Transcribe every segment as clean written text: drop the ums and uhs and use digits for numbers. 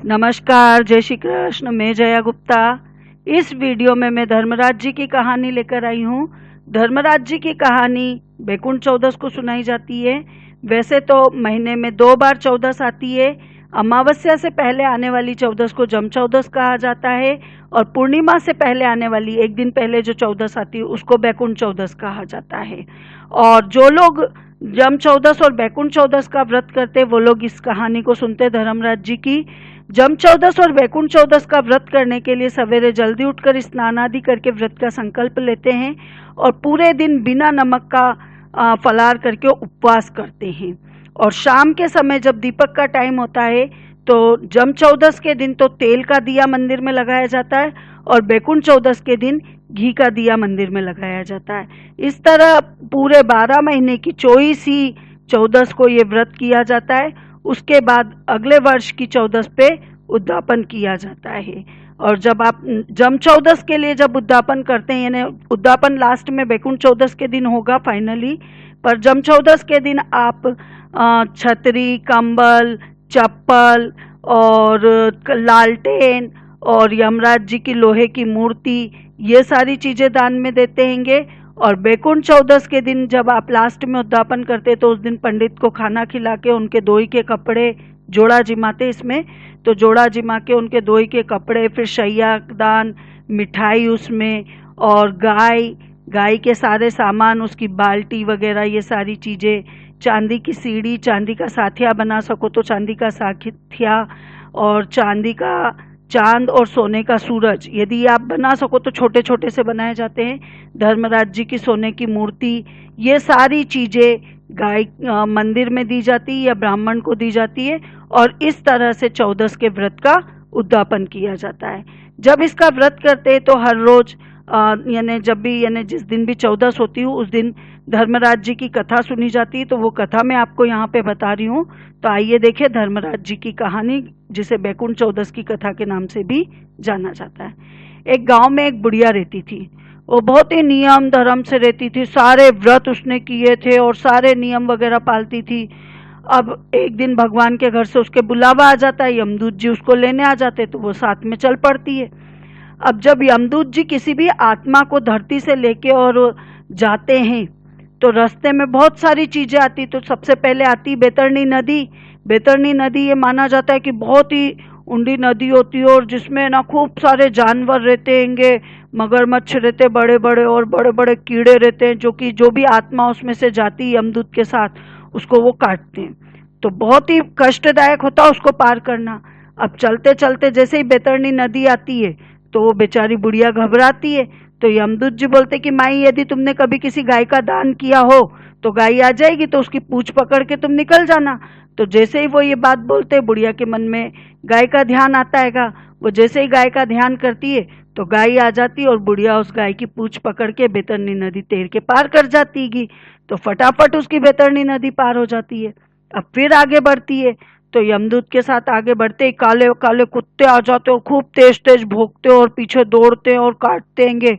नमस्कार, जय श्री कृष्ण। मैं जया गुप्ता। इस वीडियो में मैं धर्मराज जी की कहानी लेकर आई हूँ। धर्मराज जी की कहानी बैकुंठ चौदस को सुनाई जाती है। वैसे तो महीने में 2 बार चौदस आती है। अमावस्या से पहले आने वाली चौदस को जम चौदस कहा जाता है और पूर्णिमा से पहले आने वाली एक दिन पहले जो चौदस आती है उसको बैकुंठ चौदस कहा जाता है। और जो लोग जम चौदस और बैकुंठ चौदस का व्रत करते वो लोग इस कहानी को सुनते धर्मराज जी की। जम चौदस और बैकुंठ चौदस का व्रत करने के लिए सवेरे जल्दी उठकर स्नान आदि करके व्रत का संकल्प लेते हैं और पूरे दिन बिना नमक का फलाहार करके उपवास करते हैं। और शाम के समय जब दीपक का टाइम होता है तो जम चौदस के दिन तो तेल का दिया मंदिर में लगाया जाता है और बैकुंठ चौदस के दिन घी का दिया मंदिर में लगाया जाता है। इस तरह पूरे 12 महीने की 24वीं चौदस को ये व्रत किया जाता है। उसके बाद अगले वर्ष की चौदस पे उद्यापन किया जाता है। और जब आप जम चौदस के लिए जब उद्यापन करते हैं, यानी उद्यापन लास्ट में बैकुंठ चौदस के दिन होगा फाइनली, पर जम चौदस के दिन आप छतरी, कंबल, चप्पल और लालटेन और यमराज जी की लोहे की मूर्ति, ये सारी चीजें दान में देते हैंगे। और बैकुंठ चौदस के दिन जब आप लास्ट में उद्यापन करते तो उस दिन पंडित को खाना खिला के उनके दोई के कपड़े, जोड़ा जिमाते इसमें, तो जोड़ा जिमा के उनके दोई के कपड़े, फिर शैया दान, मिठाई उसमें, और गाय के सारे सामान, उसकी बाल्टी वगैरह, ये सारी चीज़ें, चांदी की सीढ़ी, चांदी का साथिया बना सको तो चांदी का साथिया, और चांदी का चांद और सोने का सूरज, यदि आप बना सको तो छोटे छोटे से बनाए जाते हैं। धर्मराज जी की सोने की मूर्ति, ये सारी चीजें गाय मंदिर में दी जाती है या ब्राह्मण को दी जाती है। और इस तरह से चौदस के व्रत का उद्यापन किया जाता है। जब इसका व्रत करते हैं तो हर रोज यानी जिस दिन भी चौदस होती हूँ उस दिन धर्मराज जी की कथा सुनी जाती है। तो वो कथा मैं आपको यहाँ पे बता रही हूँ। तो आइए देखें धर्मराज जी की कहानी, जिसे बैकुंठ चौदस की कथा के नाम से भी जाना जाता है। एक गांव में एक बुढ़िया रहती थी। वो बहुत ही नियम धर्म से रहती थी, सारे व्रत उसने किए थे और सारे नियम वगैरह पालती थी। अब एक दिन भगवान के घर से उसके बुलावा आ जाता है, यमदूत जी उसको लेने आ जाते, तो वो साथ में चल पड़ती है। अब जब यमदूत जी किसी भी आत्मा को धरती से लेके और जाते हैं तो रास्ते में बहुत सारी चीजें आती। तो सबसे पहले आती बैतरणी नदी। बैतरणी नदी ये माना जाता है कि बहुत ही ऊंडी नदी होती है और जिसमें ना खूब सारे जानवर रहते हैंगे, मगरमच्छ रहते बड़े बड़े, और बड़े बड़े कीड़े रहते हैं, जो भी आत्मा उसमें से जाती है यमदूत के साथ उसको वो काटते हैं। तो बहुत ही कष्टदायक होता है उसको पार करना। अब चलते चलते जैसे ही बैतरणी नदी आती है तो वो बेचारी बुढ़िया घबराती है। तो यमदूत जी बोलते कि माई, यदि तुमने कभी किसी गाय का दान किया हो तो गाय आ जाएगी, तो उसकी पूंछ पकड़ के तुम निकल जाना। तो जैसे ही वो ये बात बोलते बुढ़िया के मन में गाय का ध्यान आता है। वो जैसे ही गाय का ध्यान करती है तो गाय आ जाती है और बुढ़िया उस गाय की पूंछ पकड़ के बैतरणी नदी तैर के पार कर जाती है। तो फटाफट उसकी बैतरणी नदी पार हो जाती है। अब फिर आगे बढ़ती है तो यमदूत के साथ आगे बढ़ते ही काले काले कुत्ते आ जाते और खूब तेज तेज भौंकते और पीछे दौड़ते और काटते हैंगे।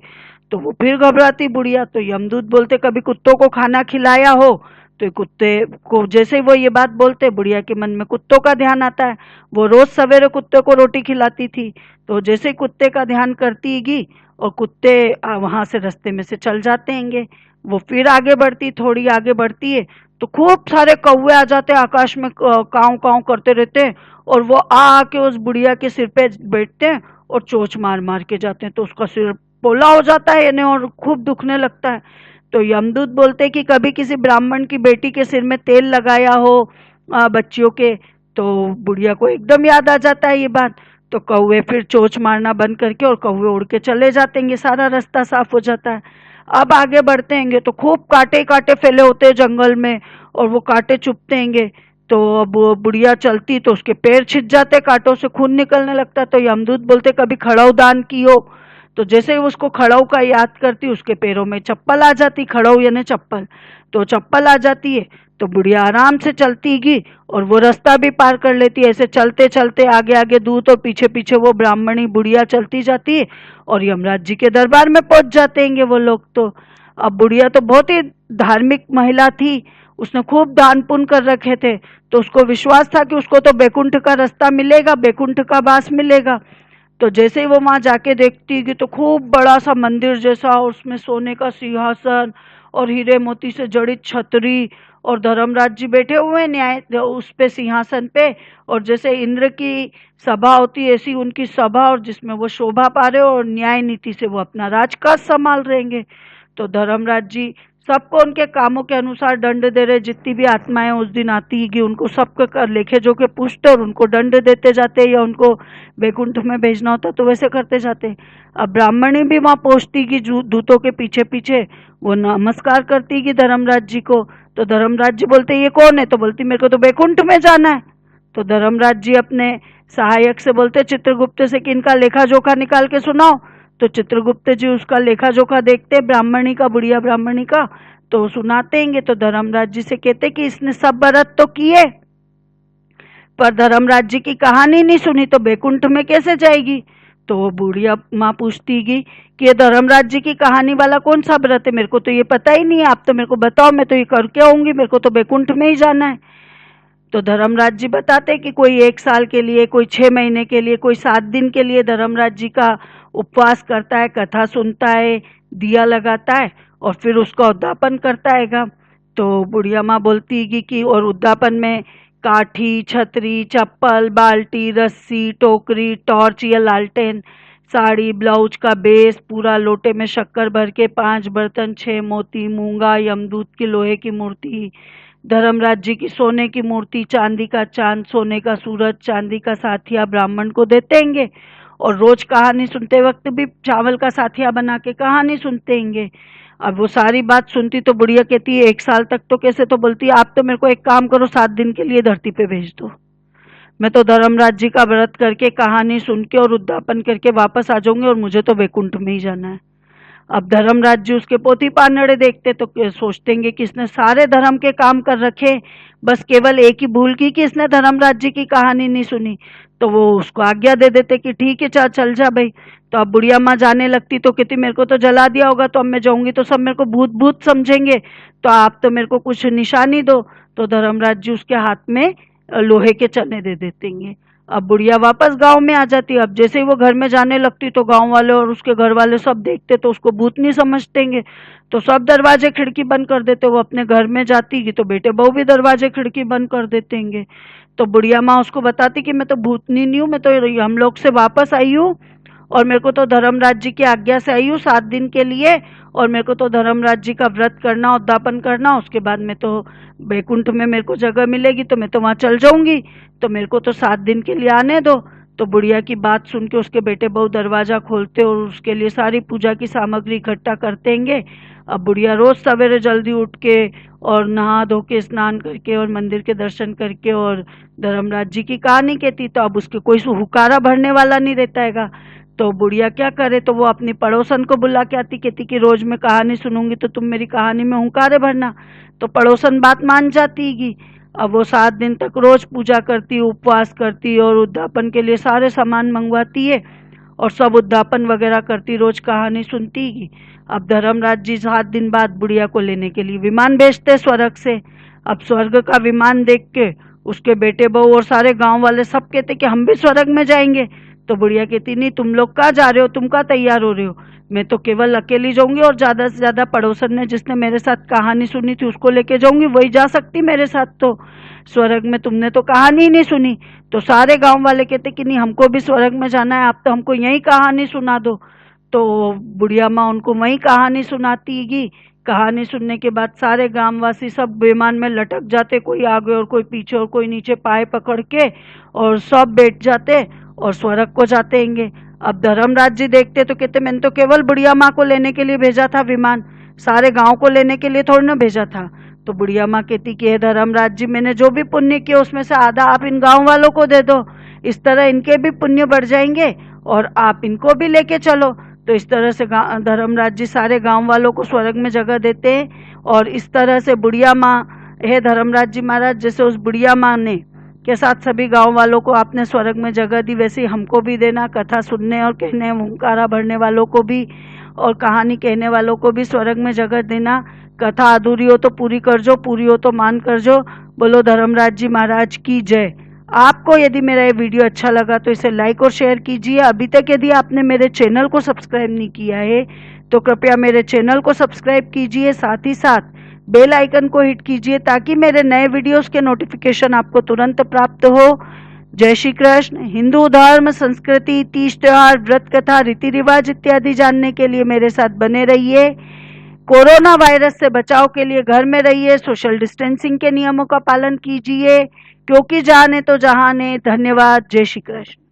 तो वो फिर घबराती बुढ़िया। तो यमदूत बोलते कभी कुत्तों को खाना खिलाया हो? तो कुत्ते को जैसे ही वो ये बात बोलते बुढ़िया के मन में कुत्तों का ध्यान आता है। वो रोज सवेरे कुत्ते को रोटी खिलाती थी। तो जैसे ही कुत्ते का ध्यान करती गी और कुत्ते वहां से रास्ते में से चल जाते हैंगे। वो फिर आगे बढ़ती, थोड़ी आगे बढ़ती है तो खूब सारे कौवे आ जाते हैं, आकाश में काव काव करते रहते हैं और वो आके उस बुढ़िया के सिर पे बैठते हैं और चोंच मार मार के जाते हैं। तो उसका सिर पोला हो जाता है यानी और खूब दुखने लगता है। तो यमदूत बोलते हैं कि कभी किसी ब्राह्मण की बेटी के सिर में तेल लगाया हो बच्चियों के? तो बुढ़िया को एकदम याद आ जाता है ये बात। तो कौवे फिर चोंच मारना बंद करके और कौवे उड़ के चले जाते हैं, सारा रास्ता साफ हो जाता है। अब आगे बढ़ते हैंगे तो खूब कांटे कांटे फैले होते हैं जंगल में और वो कांटे चुभते हैंगे। तो अब बुढ़िया चलती तो उसके पैर छिद जाते, कांटों से खून निकलने लगता। तो यमदूत बोलते कभी खड़ाऊ दान की हो? तो जैसे ही उसको खड़ाऊ का याद करती उसके पैरों में चप्पल आ जाती, खड़ाऊ यानी चप्पल, तो चप्पल आ जाती है। तो बुढ़िया आराम से चलती गी और वो रास्ता भी पार कर लेती है। ऐसे चलते चलते आगे आगे दूत और पीछे पीछे वो ब्राह्मणी बुढ़िया चलती जाती है और यमराज जी के दरबार में पहुंच जाते हैं वो लोग। तो अब बुढ़िया तो बहुत ही धार्मिक महिला थी, उसने खूब दान पुण्य कर रखे थे, तो उसको विश्वास था कि उसको तो बैकुंठ का रास्ता मिलेगा, बैकुंठ का वास मिलेगा। तो जैसे ही वो वहां जाके देखती कि तो खूब बड़ा सा मंदिर जैसा, और उसमें सोने का सिंहासन और हीरे मोती से जड़ित छतरी, और धर्मराज जी बैठे हुए हैं न्याय उस पे सिंहासन पे, और जैसे इंद्र की सभा होती है ऐसी उनकी सभा, और जिसमें वो शोभा पा रहे हो और न्याय नीति से वो अपना राजकाज संभाल रहेंगे। तो धर्मराज जी सबको उनके कामों के अनुसार दंड दे रहे, जितनी भी आत्माएं उस दिन आती है कि उनको सबको लेखे जो के पूछते और उनको दंड देते जाते, या उनको बैकुंठ में भेजना होता तो वैसे करते जाते। अब ब्राह्मणी भी वहां पहुंचती कि दूतों के पीछे पीछे वो नमस्कार करती कि धर्मराज जी को। तो धर्मराज जी बोलते ये कौन है? तो बोलती मेरे को तो बैकुंठ में जाना है। तो धर्मराज जी अपने सहायक से बोलते चित्रगुप्त से कि इनका लेखा जोखा निकाल के सुनाओ। तो चित्रगुप्त जी उसका लेखा जोखा देखते ब्राह्मणी का, बुढ़िया ब्राह्मणी का, तो सुनातेंगे। तो धर्मराज जी से कहते कि इसने सब व्रत तो किए पर धर्मराज जी की कहानी नहीं सुनी, तो बैकुंठ में कैसे जाएगी? तो वो बुढ़िया माँ पूछती कि ये धर्मराज जी की कहानी वाला कौन सा व्रत है? मेरे को तो ये पता ही नहीं है, आप तो मेरे को बताओ, मैं तो ये करके आऊंगी, मेरे को तो बैकुंठ में ही जाना है। तो धर्मराज जी बताते कि कोई 1 साल के लिए, कोई 6 महीने के लिए, कोई 7 दिन के लिए धर्मराज जी का उपवास करता है, कथा सुनता है, दिया लगाता है और फिर उसका उद्यापन करता है। तो बुढ़िया माँ बोलती कि और उद्यापन में काठी, छतरी, चप्पल, बाल्टी, रस्सी, टोकरी, टॉर्च या लालटेन, साड़ी, ब्लाउज का बेस, पूरा लोटे में शक्कर भर के 5 बर्तन, 6 मोती, मूंगा, यमदूत की लोहे की मूर्ति, धर्मराज जी की सोने की मूर्ति, चांदी का चांद, सोने का सूरज, चांदी का साथिया ब्राह्मण को देतेंगे। और रोज कहानी सुनते वक्त भी चावल का साथिया बना के कहानी सुनतेंगे। अब वो सारी बात सुनती तो बुढ़िया कहती है 1 साल तक तो कैसे? तो बोलती आप तो मेरे को एक काम करो, 7 दिन के लिए धरती पे भेज दो, मैं तो धर्मराज जी का व्रत करके कहानी सुन के और उद्यापन करके वापस आ जाऊंगी और मुझे तो बैकुंठ में ही जाना है। अब धर्मराज जी उसके पोती पानड़े देखते तो सोचतेंगे कि इसने सारे धर्म के काम कर रखे, बस केवल एक ही भूल की कि इसने धर्मराज जी की कहानी नहीं सुनी। तो वो उसको आज्ञा दे देते कि ठीक है चल जा भाई। तो अब बुढ़िया माँ जाने लगती तो कहती मेरे को तो जला दिया होगा, तो अब मैं जाऊंगी तो सब मेरे को भूत भूत समझेंगे, तो आप तो मेरे को कुछ निशानी दो। तो धर्मराज जी उसके हाथ में लोहे के चने दे देतेंगे। अब बुढ़िया वापस गांव में आ जाती। अब जैसे ही वो घर में जाने लगती तो गांव वाले और उसके घर वाले सब देखते तो उसको भूत नहीं समझतेंगे, तो सब दरवाजे खिड़की बंद कर देते। वो अपने घर में जाती तो बेटे बहू भी दरवाजे खिड़की बंद कर देतेंगे। तो बुढ़िया माँ उसको बताती कि मैं तो भूतनी नहीं हूँ, मैं तो हम लोग से वापस आई हूँ और मेरे को तो धर्मराज जी की आज्ञा से आई हूँ 7 दिन के लिए, और मेरे को तो धर्मराज जी का व्रत करना, उद्यापन करना, उसके बाद में तो बैकुंठ में मेरे को जगह मिलेगी तो मैं तो वहां चल जाऊंगी, तो मेरे को तो 7 दिन के लिए आने दो। तो बुढ़िया की बात सुन के उसके बेटे बहू दरवाजा खोलते और उसके लिए सारी पूजा की सामग्री इकट्ठा करतेंगे। अब बुढ़िया रोज सवेरे जल्दी उठ के और नहा धो के स्नान करके और मंदिर के दर्शन करके और धर्मराज जी की कहानी कहती, तो अब उसके कोई हुकारा भरने वाला नहीं रहता है। तो बुढ़िया क्या करे, तो वो अपनी पड़ोसन को बुला के आती, कहती कि रोज मैं कहानी सुनूंगी तो तुम मेरी कहानी में हुंकारे भरना। तो पड़ोसन बात मान जाती है। अब वो 7 दिन तक रोज पूजा करती, उपवास करती और उद्यापन के लिए सारे सामान मंगवाती है और सब उद्यापन वगैरह करती, रोज कहानी सुनती है। अब धर्मराज जी 7 दिन बाद बुढ़िया को लेने के लिए विमान भेजते स्वर्ग से। अब स्वर्ग का विमान देख के उसके बेटे बहू और सारे गांव वाले सब कहते कि हम भी स्वर्ग में जाएंगे। तो बुढ़िया कहती नहीं, तुम लोग कहाँ जा रहे हो, तुम कहाँ तैयार हो रहे हो, मैं तो केवल अकेली जाऊंगी और ज्यादा से ज्यादा पड़ोसन ने जिसने मेरे साथ कहानी सुनी थी उसको लेके जाऊंगी, वही जा सकती मेरे साथ। तो स्वर्ग में तुमने तो कहानी ही नहीं सुनी। तो सारे गांव वाले कहते कि नहीं, हमको भी स्वर्ग में जाना है, आप तो हमको यही कहानी सुना दो। तो बुढ़िया माँ उनको वही कहानी सुनाती है। कहानी सुनने के बाद सारे ग्रामवासी सब विमान में लटक जाते, कोई आगे और कोई पीछे और कोई नीचे पाए पकड़ के, और सब बैठ जाते और स्वर्ग को जाते हैं। अब धर्मराज जी देखते तो कहते मैंने तो केवल बुढ़िया माँ को लेने के लिए भेजा था विमान, सारे गांव को लेने के लिए थोड़ी ना भेजा था। तो बुढ़िया माँ कहती कि हे धर्मराज जी, मैंने जो भी पुण्य किया उसमें से आधा आप इन गांव वालों को दे दो, इस तरह इनके भी पुण्य बढ़ जाएंगे और आप इनको भी लेके चलो। तो इस तरह से धर्मराज जी सारे गांव वालों को स्वर्ग में जगह देते हैं। और इस तरह से बुढ़िया माँ, हे धर्मराज जी महाराज, जैसे उस बुढ़िया माँ ने के साथ सभी गांव वालों को आपने स्वर्ग में जगह दी, वैसे ही हमको भी देना, कथा सुनने और कहने, हुंकारा भरने वालों को भी और कहानी कहने वालों को भी स्वर्ग में जगह देना, कथा अधूरी हो तो पूरी कर जो, पूरी हो तो मान कर जो। बोलो धर्मराज जी महाराज की जय। आपको यदि मेरा ये वीडियो अच्छा लगा तो इसे लाइक और शेयर कीजिए। अभी तक यदि आपने मेरे चैनल को सब्सक्राइब नहीं किया है तो कृपया मेरे चैनल को सब्सक्राइब कीजिए, साथ ही साथ बेल आइकन को हिट कीजिए ताकि मेरे नए वीडियोस के नोटिफिकेशन आपको तुरंत प्राप्त हो। जय श्री कृष्ण। हिंदू धर्म, संस्कृति, तीज त्योहार, व्रत कथा, रीति रिवाज इत्यादि जानने के लिए मेरे साथ बने रहिए। कोरोना वायरस से बचाव के लिए घर में रहिए, सोशल डिस्टेंसिंग के नियमों का पालन कीजिए, क्योंकि जाने तो जहाने। धन्यवाद। जय श्री कृष्ण।